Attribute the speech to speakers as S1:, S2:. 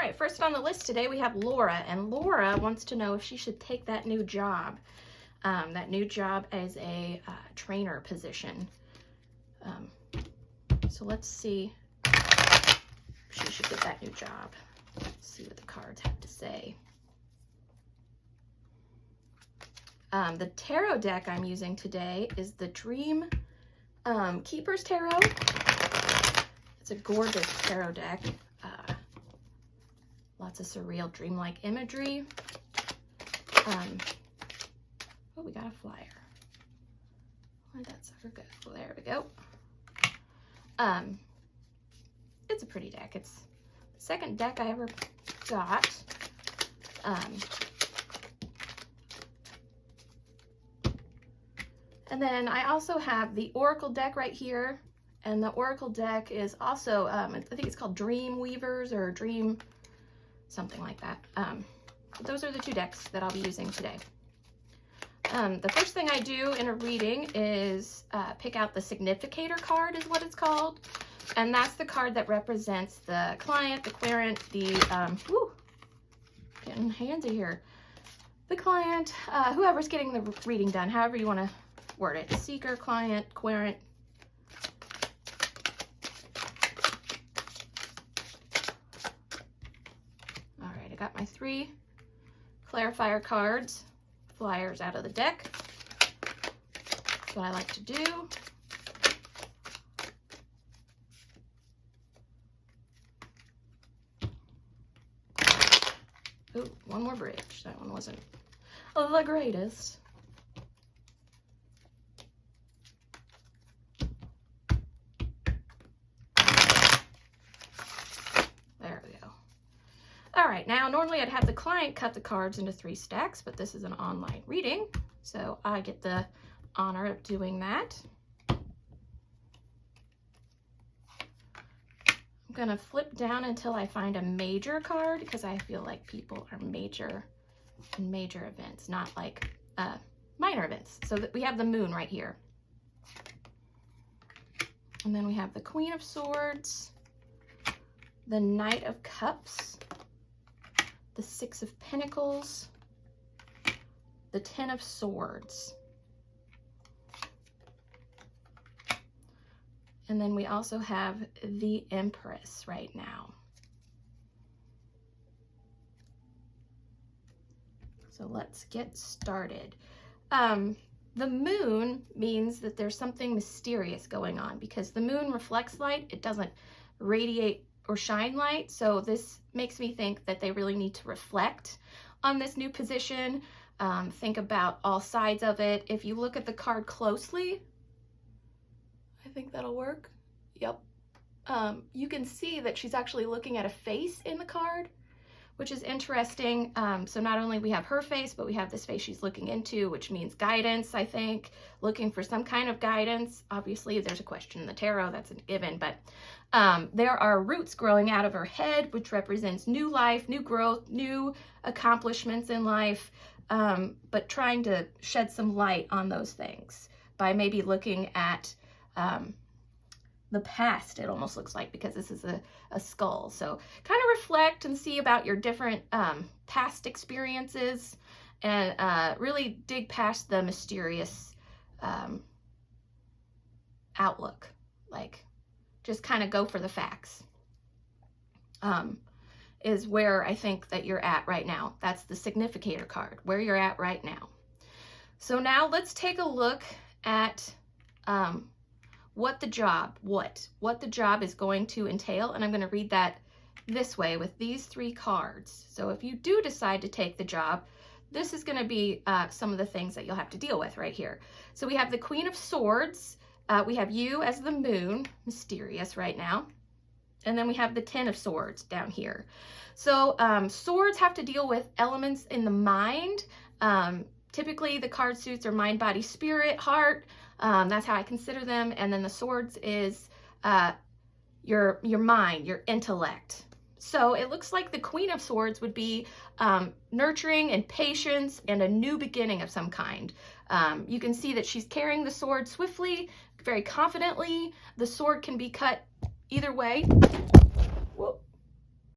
S1: right, first on the list today we have Laura, and Laura wants to know if she should take that new job as a trainer position. So let's see if she should get that new job. Let's see what the cards have to say. The tarot deck I'm using today is the Dream Keepers Tarot. It's a gorgeous tarot deck. Lots of surreal, dreamlike imagery. Oh, we got a flyer. Where'd that sucker go? Well, there we go. It's a pretty deck. It's the second deck I ever got. And then I also have the Oracle deck right here. And the Oracle deck is also, I think it's called Dream Weavers or Dream, something like that. Those are the two decks that I'll be using today. The first thing I do in a reading is pick out the significator card is what it's called. And that's the card that represents the client, the querent, the, getting handsy here. The client, whoever's getting the reading done, however you want to word it. Seeker, client, querent. All right, I got my 3 clarifier cards, flyers out of the deck. That's what I like to do. Oh, one more bridge. That one wasn't the greatest. There we go. All right, now normally I'd have the client cut the cards into 3 stacks, but this is an online reading, so I get the honor of doing that. I'm gonna flip down until I find a major card because I feel like people are major in major events, not like minor events. So that we have the Moon right here. And then we have the Queen of Swords, the Knight of Cups, the 6 of Pentacles, the 10 of Swords. And then we also have the Empress right now. So let's get started. The moon means that there's something mysterious going on because the moon reflects light. It doesn't radiate or shine light. So this makes me think that they really need to reflect on this new position. Think about all sides of it. If you look at the card closely, I think that'll work. Yep. You can see that she's actually looking at a face in the card, which is interesting. So not only we have her face, but we have this face she's looking into, which means guidance, I think, looking for some kind of guidance. Obviously, there's a question in the tarot, that's a given, but there are roots growing out of her head, which represents new life, new growth, new accomplishments in life, but trying to shed some light on those things by maybe looking at the past, it almost looks like, because this is a skull. So kind of reflect and see about your different past experiences and really dig past the mysterious outlook. Like, just kind of go for the facts is where I think that you're at right now. That's the significator card, where you're at right now. So now let's take a look at what the job is going to entail, and I'm going to read that this way with these 3 cards. So if you do decide to take the job, this is going to be some of the things that you'll have to deal with right here. So we have the Queen of Swords, we have you as the moon, mysterious right now, and then we have the 10 of Swords down here. So swords have to deal with elements in the mind. Typically the card suits are mind, body, spirit, heart. That's how I consider them. And then the swords is your mind, your intellect. So it looks like the Queen of Swords would be nurturing and patience and a new beginning of some kind. You can see that she's carrying the sword swiftly, very confidently. The sword can be cut either way.